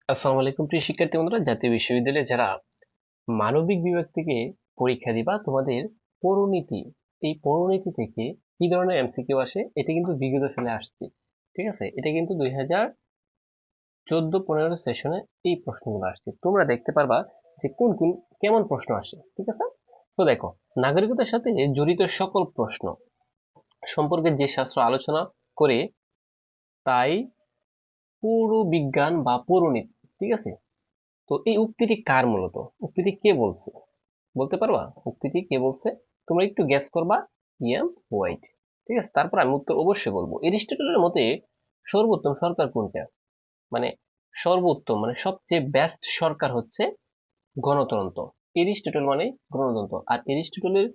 আসসালামু আলাইকুম প্রিয় শিক্ষার্থী বন্ধুরা, জাতীয় বিশ্ববিদ্যালয়ে যারা মানবিক বিভাগ থেকে পরীক্ষা দিবা তোমাদের পৌরনীতি, এই পৌরনীতি থেকে কি ধরনের এমসিকিউ আসে এটা কিন্তু বিগত সালে আসছে। ঠিক আছে, এটা কিন্তু 2014-15 সেশনে এই প্রশ্নগুলো আসছে। তোমরা দেখতে পারবা যে কোন কোন কেমন প্রশ্ন আসে। ঠিক আছে, তো দেখো, নাগরিকতার সাথে জড়িত সকল প্রশ্ন সম্পর্কে যে শাস্ত্র আলোচনা করে তাই পৌর বিজ্ঞান বা পৌরনীতি। ঠিক আছে, তো এই উক্তিটি কার, মূলত উক্তিটি কে বলছে বলতে পারবা? উক্তিটি কে বলছে? তোমরা একটু গ্যাস করবা। E M white. ঠিক আছে, তারপর আমি উত্তর অবশ্যই বলবো। এরিস্টটলের মতে সর্বোত্তম সরকার কোনটা? মানে সর্বোত্তম মানে সবচেয়ে বেস্ট সরকার হচ্ছে গণতন্ত্র। এরিস্টটল মানে গণতন্ত্র। আর এরিস্টটলের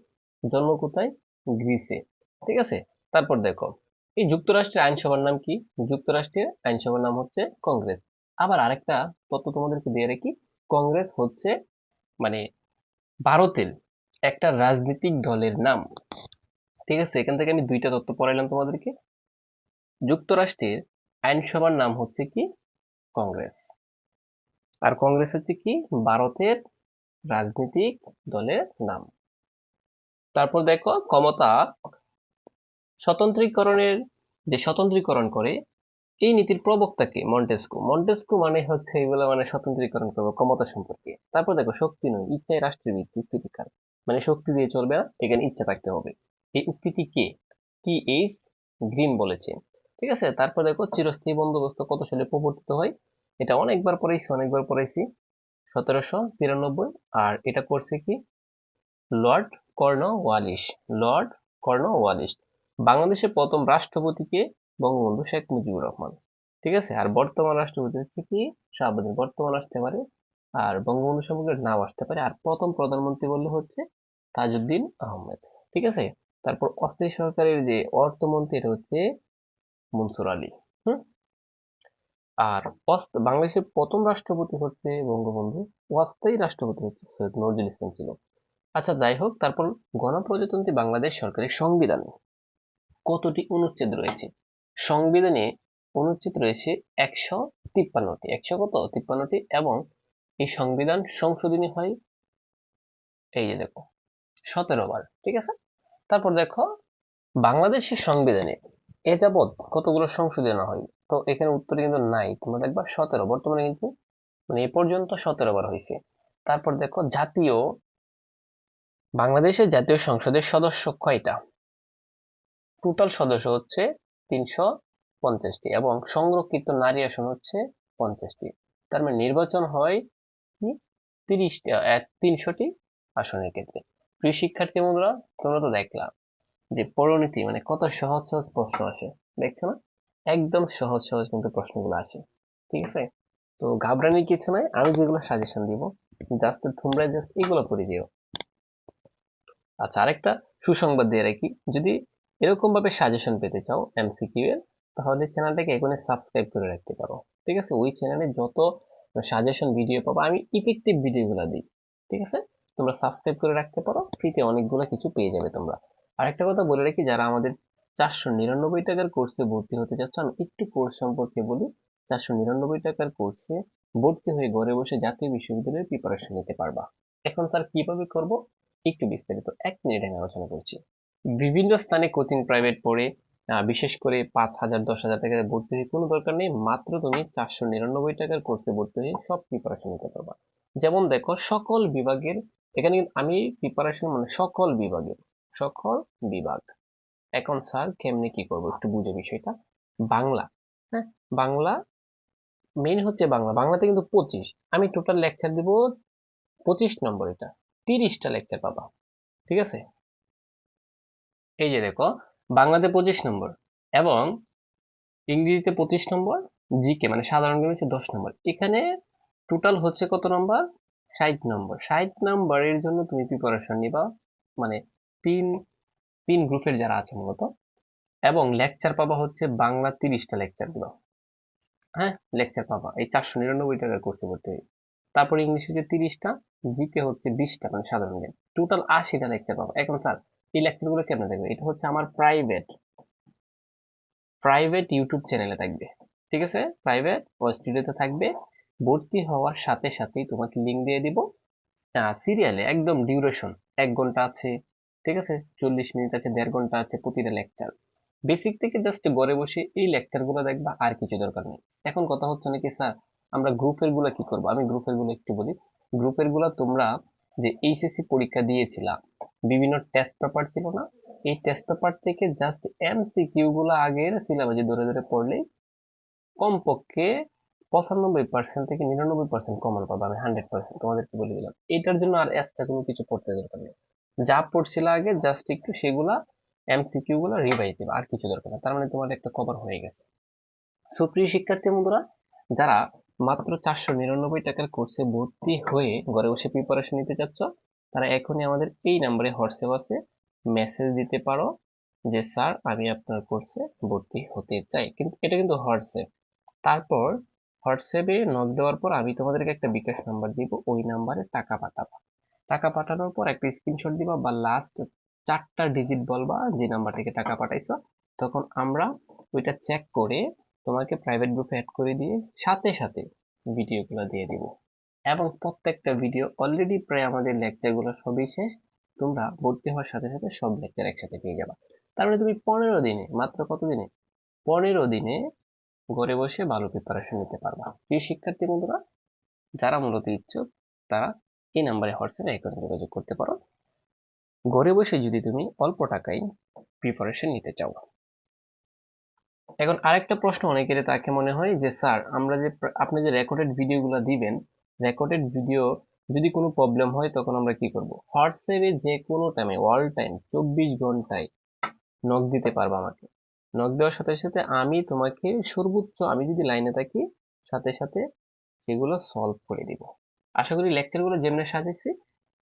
জন্ম কোথায়? গ্রিসে। ঠিক আছে, তারপর দেখো, এই যুক্তরাষ্ট্রের আইনসভার নাম কি? যুক্তরাষ্ট্রের আইনসভার নাম হচ্ছে কংগ্রেস। আবার আরেকটা তথ্য তোমাদেরকে দিয়ে রাখি, কংগ্রেস হচ্ছে মানে ভারতের একটা রাজনৈতিক দলের নাম। ঠিক আছে, এখান থেকে আমি দুইটা তথ্য পড়াইলাম তোমাদেরকে। যুক্তরাষ্ট্রের আইনসভার নাম হচ্ছে কি? কংগ্রেস। আর কংগ্রেস হচ্ছে কি? ভারতের রাজনৈতিক দলের নাম। তারপর দেখো, ক্ষমতা স্বতন্ত্রীকরণের যে স্বতন্ত্রীকরণ করে এই নীতির প্রবক্তাকে মন্টেস্কু। মন্টেস্কু মানে হচ্ছে এগুলো মানে স্বতন্ত্রীকরণ করবো ক্ষমতা সম্পর্কে। তারপর দেখো, শক্তি নয় ইচ্ছায় রাষ্ট্রের ভিত্তি। উক্তিটি কার? মানে শক্তি দিয়ে চলবে না, এখানে ইচ্ছা থাকতে হবে। এই উক্তিটি কে? টি এইচ গ্রিন বলেছেন। ঠিক আছে, তারপর দেখো, চিরস্থায়ী বন্দোবস্ত কত সালে প্রবর্তিত হয়? এটা অনেকবার পড়াইছি। 1793। আর এটা করছে কি? Lord Cornwallis. Lord Cornwallis. বাংলাদেশের প্রথম রাষ্ট্রপতি কে? বঙ্গবন্ধু শেখ মুজিবুর রহমান। ঠিক আছে, আর বর্তমান রাষ্ট্রপতি হচ্ছে কি? শাহাবুদ্দিন। বর্তমান আসতে পারে, আর বঙ্গবন্ধু সম্পর্কে নাও আসতে পারে। আর প্রথম প্রধানমন্ত্রী বললে হচ্ছে তাজউদ্দিন আহমেদ। ঠিক আছে, তারপর অস্থায়ী সরকারের যে অর্থমন্ত্রী এটা হচ্ছে মনসুর আলী। হুম। আর বাংলাদেশের প্রথম রাষ্ট্রপতি হচ্ছে বঙ্গবন্ধু। অস্থায়ী রাষ্ট্রপতি হচ্ছে সৈয়দ নজরুল ইসলাম ছিল। আচ্ছা, যাই হোক, তারপর গণপ্রজাতন্ত্রী বাংলাদেশ সরকারের সংবিধানে কতটি অনুচ্ছেদ রয়েছে? সংবিধানে অনুচ্ছেদ রয়েছে 153টি। 153টি। এবং এই সংবিধান সংশোধনী হয়, এই যে দেখো, 17 বার। ঠিক আছে, তারপর দেখো, বাংলাদেশের সংবিধানে এ যাবৎ কতগুলো সংশোধনী হয়? তো এখানে উত্তরে কিন্তু নাই, তোমরা দেখবা 17। বর্তমানে কিন্তু মানে এ পর্যন্ত 17 বার হয়েছে। তারপর দেখো, বাংলাদেশের জাতীয় সংসদের সদস্য কয়টা? টোটাল সদস্য হচ্ছে 350টি এবং সংরক্ষিত নারী আসন হচ্ছে 50টি। তার মানে নির্বাচন হয় কি? 300টি আসনের ক্ষেত্রে। প্রিয় শিক্ষার্থী বন্ধুরা, তোমরা তো দেখলাম যে পরিণতি মানে কত সহজ সহজ প্রশ্ন আসে। দেখছো না? একদম সহজ সহজ কিন্তু প্রশ্নগুলো আসে। ঠিক আছে, তো ঘাবড়ানির কিছু নাই। আমি যেগুলো সাজেশন দিব, জাস্ট তোমরা জাস্ট এগুলো করে দিও। আচ্ছা, আরেকটা সুসংবাদ দিয়ে রাখি, যদি এরকম ভাবে সাজেশন পেতে চাও এমসিকিউ এর, তাহলে চ্যানেলটাকে এখনই সাবস্ক্রাইব করে রাখতে পারো। ঠিক আছে, ওই চ্যানেলে যত সাজেশন ভিডিও পাবো, আমি ইফেক্টিভ ভিডিওগুলো দিই। ঠিক আছে, তোমরা সাবস্ক্রাইব করে রাখতে পারো, ফ্রিতে অনেকগুলো কিছু পেয়ে যাবে তোমরা। আরেকটা কথা বলে রাখি, যারা আমাদের 499 টাকার কোর্সে ভর্তি হতে চাচ্ছ, আমি একটু কোর্স সম্পর্কে বলি। 499 টাকার কোর্সে ভর্তি হয়ে ঘরে বসে জাতীয় বিশ্ববিদ্যালয়ের প্রিপারেশন নিতে পারবা। এখন স্যার কিভাবে করব, একটু বিস্তারিত 1 মিনিট আমি আলোচনা করছি। বিভিন্ন স্থানে কোচিং প্রাইভেট পড়ে বিশেষ করে 5,000 10,000 টাকা ভর্তি হয়ে কোনো দরকার নেই। মাত্র তুমি 499 টাকার কোর্সে ভর্তি হয়ে সব প্রিপারেশন নিতে পারবা। যেমন দেখো, সকল বিভাগের, এখানে কিন্তু আমি প্রিপারেশন মানে সকল বিভাগের, সকল বিভাগ। এখন স্যার কেমনে কি করবো একটু বুঝে বিষয়টা। বাংলা, হ্যাঁ, বাংলা মেইন হচ্ছে বাংলা। বাংলাতে কিন্তু 25, আমি টোটাল লেকচার দিব 25 নম্বর। এটা 30টা লেকচার পাবা। ঠিক আছে, এই যে দেখো, বাংলাতে 25 নম্বর এবং ইংরেজিতে 25 নম্বর, জিকে মানে সাধারণ জ্ঞান হচ্ছে 10 নম্বর। এখানে টোটাল হচ্ছে কত নম্বর? 60 নম্বর। 60 নম্বরের জন্য তুমি প্রিপারেশন নিবা, মানে তিন তিন গ্রুপের যারা আছে মূলত। এবং লেকচার পাবা হচ্ছে বাংলা 30টা লেকচার গুলো। হ্যাঁ, লেকচার পাবা এই 499 টাকার কোর্সে ভর্তি হয়ে। তারপর ইংলিশ হচ্ছে 30টা, জিকে হচ্ছে 20টা মানে সাধারণ জ্ঞান। টোটাল 80টা লেকচার পাবা। এখন স্যার এই লেকচার গুলো কেমনে দেখবে? এটা হচ্ছে আমার প্রাইভেট প্রাইভেট ইউটিউব চ্যানেলে থাকবে। ঠিক আছে, প্রাইভেট ও স্টুডিওতে থাকবে। ভর্তি হওয়ার সাথে সাথেই তোমাকে লিঙ্ক দিয়ে দিব সিরিয়ালে, একদম ডিউরেশন 1 ঘন্টা আছে, ঠিক আছে, 40 মিনিট আছে, 1.5 ঘন্টা আছে প্রতিটা লেকচার। বেসিক থেকে জাস্ট ঘরে বসে এই লেকচার গুলো দেখবা, আর কিছু দরকার নেই। এখন কথা হচ্ছে নাকি স্যার আমরা গ্রুপের গুলা কি করবো? আমি গ্রুপের গুলো একটু বলি। গ্রুপের গুলা তোমরা যে এইচএসসি পরীক্ষা দিয়েছিলা, বিভিন্ন টেস্ট পেপার ছিল না, এই টেস্ট পেপার থেকে জাস্ট এমসিকিউ গুলো আগের সিলেবাসে ধরে ধরে পড়লেই কমপক্ষে 95% থেকে 99% কমন পাবে। আমি 100% তোমাদেরকে বলে দিলাম। এটার জন্য আর এক্সট্রা কোনো কিছু পড়তে দরকার নেই। যা পড়ছিল আগে জাস্ট একটু সেগুলা এমসিকিউ গুলা রিভাইজ দিবা, আর কিছু দরকার না। তার মানে তোমার একটা কভার হয়ে গেছে। সুপ্রিয় শিক্ষার্থী বন্ধুরা, যারা মাত্র 499 টাকার কোর্সে ভর্তি হয়ে ঘরে বসে প্রিপারেশন নিতে চাচ্ছ, তারা এখনই আমাদের এই নাম্বারে হোয়াটসঅ্যাপ আছে, মেসেজ দিতে পারো যে স্যার আমি আপনার কোর্সে ভর্তি হতে চাই। কিন্তু এটা কিন্তু হোয়াটসঅ্যাপ। তারপর হোয়াটসঅ্যাপে নক দেওয়ার পর আমি তোমাদেরকে একটা বিকাশ নাম্বার দিব, ওই নাম্বারে টাকা পাঠাবা। টাকা পাঠানোর পর একটা স্ক্রিনশট দিবা বা লাস্ট 4টা ডিজিট বলবা যে নাম্বার থেকে টাকা পাঠাইছো। তখন আমরা ওইটা চেক করে তোমাকে প্রাইভেট গ্রুপে অ্যাড করে দিয়ে সাথে সাথে ভিডিওগুলো দিয়ে দিব। এবং প্রত্যেকটা ভিডিও অলরেডি প্রায় আমাদের লেকচারগুলো সবই শেষ, তোমরা ভর্তি হওয়ার সাথে সাথে সব লেকচার একসাথে পেয়ে যাবা। তার মানে তুমি 15 দিনে, মাত্র কত দিনে? 15 দিনে ঘরে বসে ভালো প্রিপারেশন নিতে পারবা। প্রিয় শিক্ষার্থী বন্ধুরা, যারা মূলত ইচ্ছুক তারা এই নাম্বারে হোয়াটসঅ্যাপে এখন যোগাযোগ করতে পারো, ঘরে বসে যদি তুমি অল্প টাকায় প্রিপারেশন নিতে চাও। এখন আরেকটা প্রশ্ন অনেকের তাকে মনে হয় যে স্যার আমরা যে আপনি যে রেকর্ডেড ভিডিওগুলো দিবেন, রেকর্ডেড ভিডিও যদি কোনো প্রবলেম হয় তখন আমরা কি করব? হোয়াটসঅ্যাপে যে কোনো টাইমে, অল টাইম 24 ঘন্টায় নক দিতে পারবা আমাকে। নক দেওয়ার সাথে সাথে আমি তোমাকে সর্বোচ্চ, আমি যদি লাইনে থাকি, সাথে সাথে সেগুলো সলভ করে দিব। আশা করি লেকচারগুলো যেমনি সাজাইছি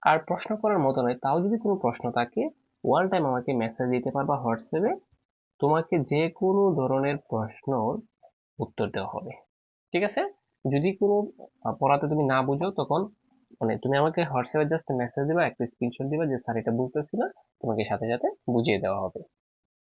আর প্রশ্ন করার মতো নয়, তাও যদি কোনো প্রশ্ন থাকে অল টাইম আমাকে মেসেজ দিতে পারবা হোয়াটসঅ্যাপে, তোমাকে যে কোনো ধরনের প্রশ্নর উত্তর দেওয়া হবে। ঠিক আছে? যদি কোনো পড়াতে তুমি না বুঝো তখন মানে তুমি আমাকে হোয়াটসঅ্যাপে জাস্ট মেসেজ দিবা, একটা স্ক্রিনশট দিবা যে স্যার এটা বুঝতেছি না, তোমাকে সাথে সাথে বুঝিয়ে দেওয়া হবে।